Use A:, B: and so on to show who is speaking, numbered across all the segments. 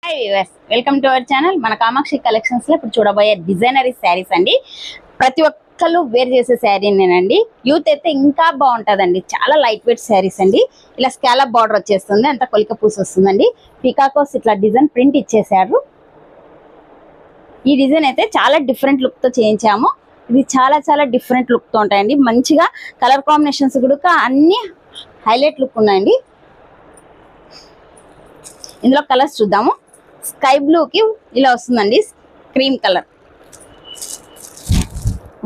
A: Hi viewers, welcome to our channel. మన Kamakshi collections లో ఇప్పుడు చూడబోయే డిజైనరీ శారీస్ అండి. ప్రతి ఒక్కరు వేర్ చేసే శారీనేనండి. యూత్ అయితే ఇంకా బాగుంటుందండి. చాలా లైట్ వెయిట్ శారీస్ అండి. ఇలా స్కాలప్ బార్డర్ వచ్చేస్తుంది, అంత కొలిక పూస వస్తుందండి. పికాకోస్ ఇట్లా డిజైన్ ప్రింట్ ఇచ్చేసారు. ఈ డిజైన్ అయితే చాలా డిఫరెంట్ లుక్ తో చేయించాము. ఇది చాలా డిఫరెంట్ లుక్ తో ఉంటాయండి. మంచిగా కలర్ కాంబినేషన్స్ కూడా అన్ని హైలైట్ లుక్ ఉన్నాయండి. ఇందులో కలర్స్ చూద్దాము. స్కై బ్లూ కి ఇలా వస్తుందండి, క్రీమ్ కలర్.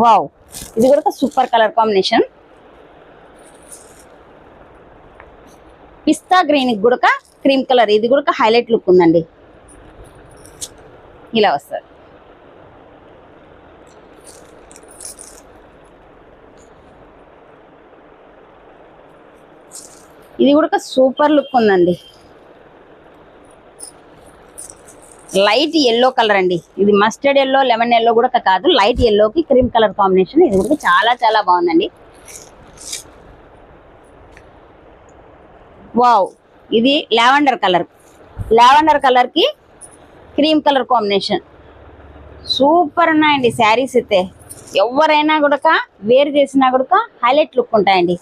A: వావ్, ఇది కూడా సూపర్ కలర్ కాంబినేషన్. పిస్తా గ్రీన్ కి కూడా క్రీమ్ కలర్, ఇది కూడా హైలైట్ లుక్ ఉందండి. ఇలా వస్తుంది. ఇది కూడా సూపర్ లుక్ ఉందండి. లైట్ ఎల్లో కలర్ అండి. ఇది మస్టర్డ్ ఎల్లో, లెమన్ ఎల్లో కూడా కాదు, లైట్ ఎల్లోకి క్రీమ్ కలర్ కాంబినేషన్. ఇది కూడా చాలా బాగుందండి. వావ్, ఇది లావెండర్ కలర్. లావెండర్ కలర్ కి క్రీమ్ కలర్ కాంబినేషన్. సూపర్ ఉన్నాయండి శారీస్ అయితే. ఎవరైనా కూడా వేర్ చేసినా కూడా హైలైట్ లుక్ ఉంటాయండి.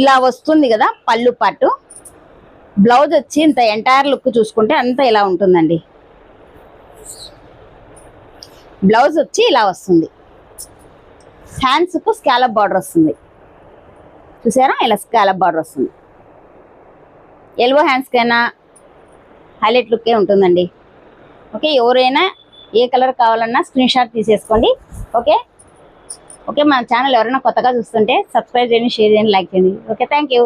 A: ఇలా వస్తుంది కదా పళ్ళు పాటు. బ్లౌజ్ వచ్చి ఇంత ఎంటైర్ లుక్ చూసుకుంటే అంత ఇలా ఉంటుందండి. బ్లౌజ్ వచ్చి ఇలా వస్తుంది. హ్యాండ్స్ కు స్కాలప్ బార్డర్ వస్తుంది. చూసారా, ఇలా స్కాలప్ బార్డర్ వస్తుంది. ఎల్బో హ్యాండ్స్ కైనా హైలైట్ లుక్కే ఉంటుందండి. ఓకే, ఎవరైనా ఏ కలర్ కావాలన్నా స్క్రీన్ షాట్ తీసేసుకోండి. ఓకే, మన ఛానల్ ఎవరైనా కొత్తగా చూస్తుంటే సబ్స్క్రైబ్ చేయండి, షేర్ చేయండి, లైక్ చేయండి. Okay, thank you.